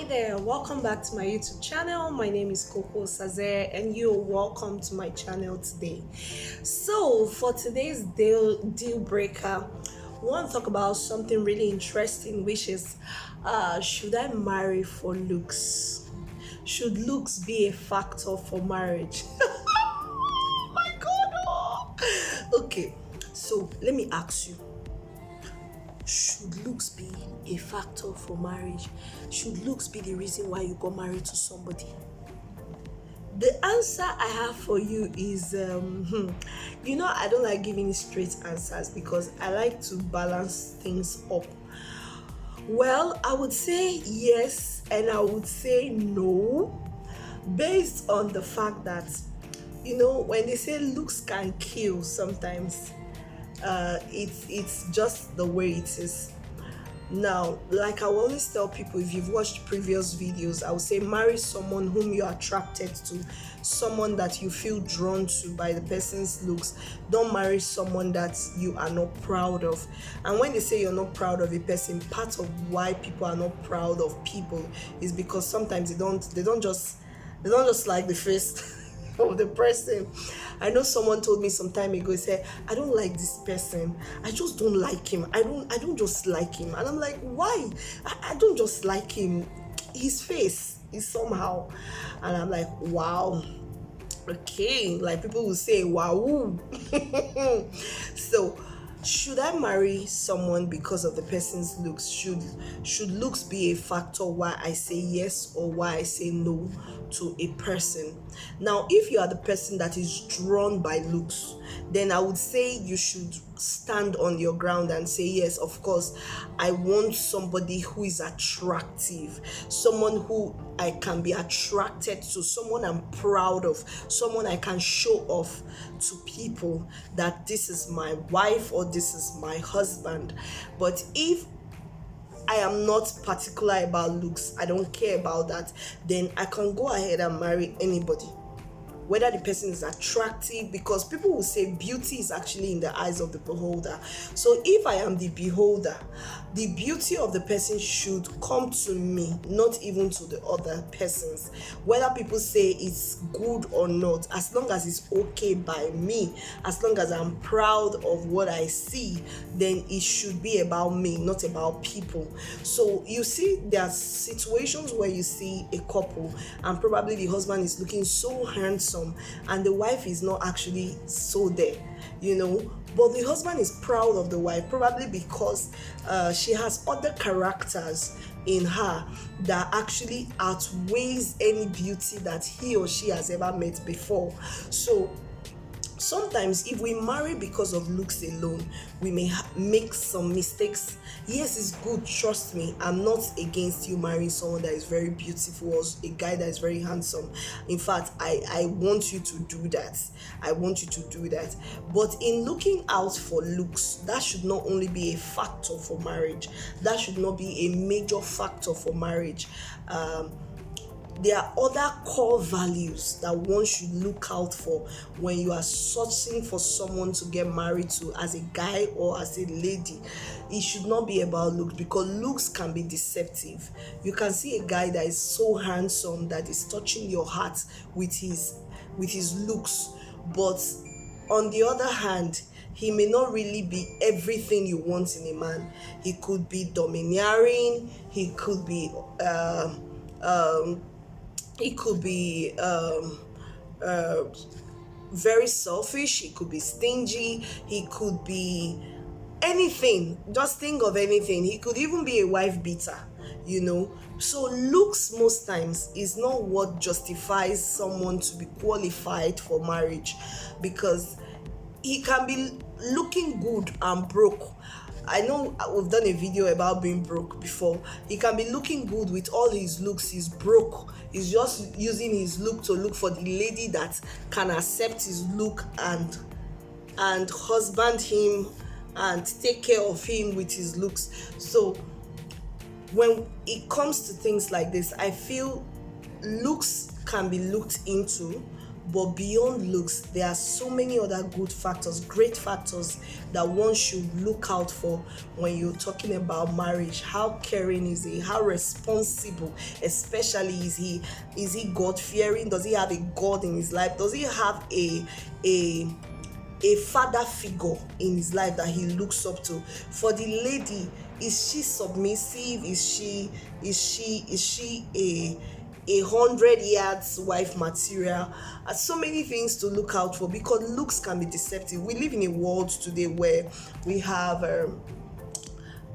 there, welcome back to my YouTube channel. My name is Coco Sazer and you're welcome to my channel today. So for today's deal breaker, I want to talk about something really interesting, which is should I marry for looks? Should looks be a factor for marriage? Oh my god. Okay, so let me ask you, should looks be a factor for marriage? Should looks be the reason why you got married to somebody? The answer I have for you is I don't like giving straight answers because I like to balance things up. Well, I would say yes and I would say no, based on the fact that when they say looks can kill sometimes, it's just the way it is. Now, like I always tell people, if you've watched previous videos, I would say marry someone whom you're attracted to, someone that you feel drawn to by the person's looks. Don't marry someone that you are not proud of. And when they say you're not proud of a person, part of why people are not proud of people is because sometimes they don't just like the face of the person. I know someone told me some time ago, he said, I don't like this person, I just don't like him, I don't just like him. And I'm like, why? I don't just like him, his face is somehow. And I'm like, wow, okay, like people will say wow. So should I marry someone because of the person's looks? Should looks be a factor why I say yes or why I say no to a person? Now, if you are the person that is drawn by looks, then I would say you should stand on your ground and say, yes, of course, I want somebody who is attractive, someone who I can be attracted to, someone I'm proud of, someone I can show off to people that this is my wife or this is my husband. But if I am not particular about looks, I don't care about that, then I can go ahead and marry anybody, whether the person is attractive, because people will say beauty is actually in the eyes of the beholder. So if I am the beholder, the beauty of the person should come to me, not even to the other persons. Whether people say it's good or not, as long as it's okay by me, as long as I'm proud of what I see, then it should be about me, not about people. So you see, there are situations where you see a couple and probably the husband is looking so handsome and the wife is not actually so there, but the husband is proud of the wife, probably because she has other characters in her that actually outweighs any beauty that he or she has ever met before. So sometimes if we marry because of looks alone, we may make some mistakes. Yes, it's good, trust me, I'm not against you marrying someone that is very beautiful or a guy that is very handsome. In fact, I want you to do that. But in looking out for looks, that should not only be a factor for marriage, that should not be a major factor for marriage. There are other core values that one should look out for when you are searching for someone to get married to, as a guy or as a lady. It should not be about looks, because looks can be deceptive. You can see a guy that is so handsome that is touching your heart with his looks, but on the other hand, he may not really be everything you want in a man. He could be domineering, he could be very selfish, he could be stingy, he could be anything. Just think of anything. He could even be a wife beater, So looks most times is not what justifies someone to be qualified for marriage, because he can be looking good and broke. I know we've done a video about being broke before. He can be looking good with all his looks, he's broke. He's just using his look to look for the lady that can accept his look and husband him and take care of him with his looks. So when it comes to things like this, I feel looks can be looked into, But beyond looks, there are so many other good factors, great factors that one should look out for when you're talking about marriage. How caring is he? How responsible, especially is he? Is he God fearing? Does he have a God in his life? Does he have a a father figure in his life that he looks up to? For the lady, is she submissive? Is she a 100 yards wife material? So many things to look out for, because looks can be deceptive. We live in a world today where we have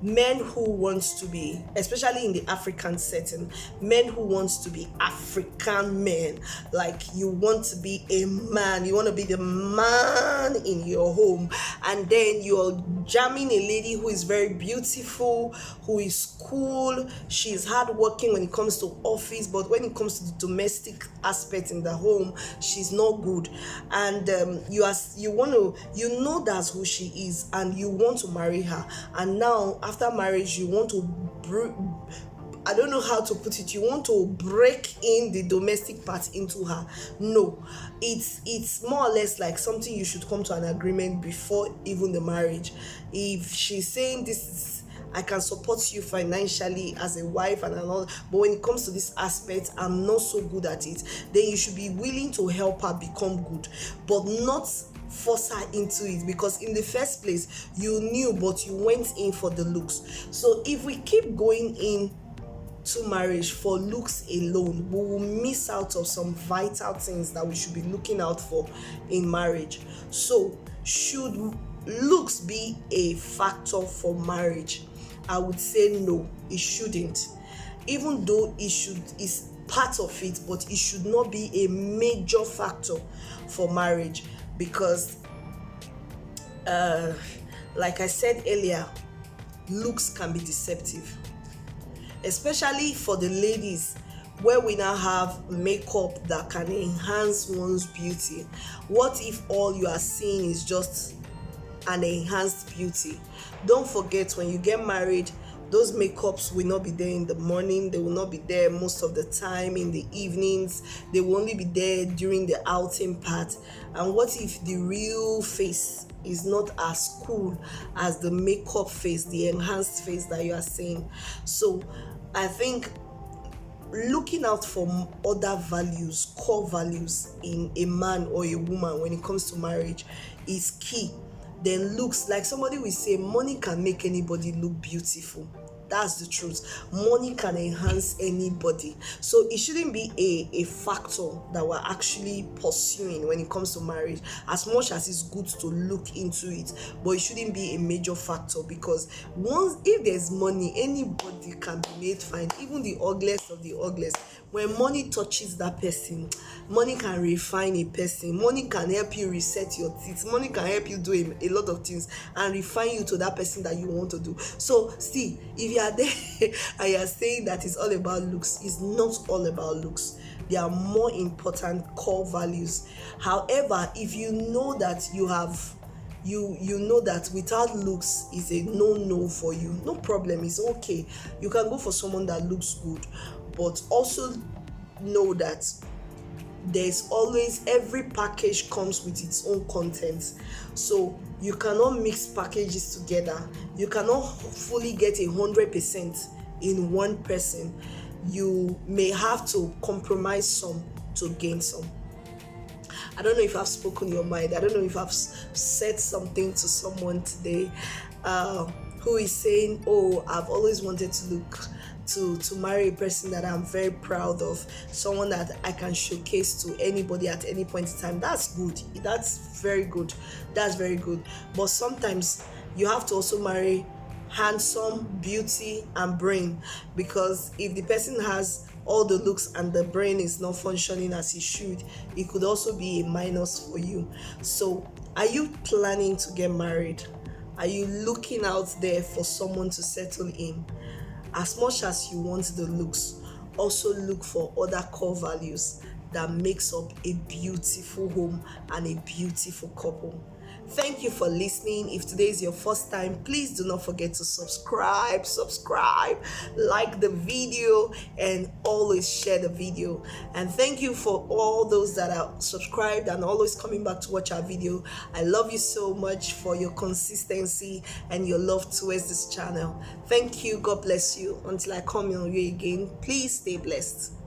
men who wants to be, especially in the African setting, men who wants to be African men. Like, you want to be a man, you want to be the man in your home, and then you're jamming a lady who is very beautiful, who is cool, she's hardworking when it comes to office, but when it comes to the domestic aspect in the home, she's not good. And you know that's who she is, and you want to marry her. And now, after marriage, you want to I don't know how to put it, you want to break in the domestic part into her. No, it's more or less like something you should come to an agreement before even the marriage. If she's saying, this is, I can support you financially as a wife and all, but when it comes to this aspect, I'm not so good at it, then you should be willing to help her become good, but not force her into it, because in the first place you knew, but you went in for the looks. So if we keep going in to marriage for looks alone, we will miss out on some vital things that we should be looking out for in marriage. So, should looks be a factor for marriage? I would say no, it shouldn't. Even though is part of it, but it should not be a major factor for marriage, because like I said earlier, looks can be deceptive, especially for the ladies, where we now have makeup that can enhance one's beauty. What if all you are seeing is just an enhanced beauty? Don't forget, when you get married, those makeups will not be there in the morning, they will not be there most of the time in the evenings, they will only be there during the outing part. And what if the real face is not as cool as the makeup face, the enhanced face that you are seeing? So I think looking out for other values, core values in a man or a woman when it comes to marriage is key. Then looks, like somebody will say, money can make anybody look beautiful. That's the truth. Money can enhance anybody. So it shouldn't be a factor that we're actually pursuing when it comes to marriage, as much as it's good to look into it, but it shouldn't be a major factor, because once, if there's money, anybody can be made fine, even the ugliest of the ugliest. When money touches that person, money can refine a person, money can help you reset your teeth, money can help you do a lot of things and refine you to that person that you want to do. So see, if you are there and you are saying that it's all about looks, it's not all about looks. There are more important core values. However, if you know that you know that without looks is a no for you, no problem, it's okay. You can go for someone that looks good, but also know that there's always, every package comes with its own content. So you cannot mix packages together. You cannot fully get 100% in one person. You may have to compromise some to gain some. I don't know if I've spoken your mind. I don't know if I've said something to someone today who is saying, oh, I've always wanted to look to marry a person that I'm very proud of, someone that I can showcase to anybody at any point in time. That's good. That's very good. That's very good. But sometimes you have to also marry handsome, beauty, and brain, because if the person has all the looks and the brain is not functioning as it should, it could also be a minus for you. So are you planning to get married? Are you looking out there for someone to settle in? As much as you want the looks, also look for other core values that makes up a beautiful home and a beautiful couple. Thank you for listening. If today is your first time, please do not forget to subscribe, like the video, and always share the video. And thank you for all those that are subscribed and always coming back to watch our video. I love you so much for your consistency and your love towards this channel. Thank you. God bless you. Until I come on you again, please stay blessed.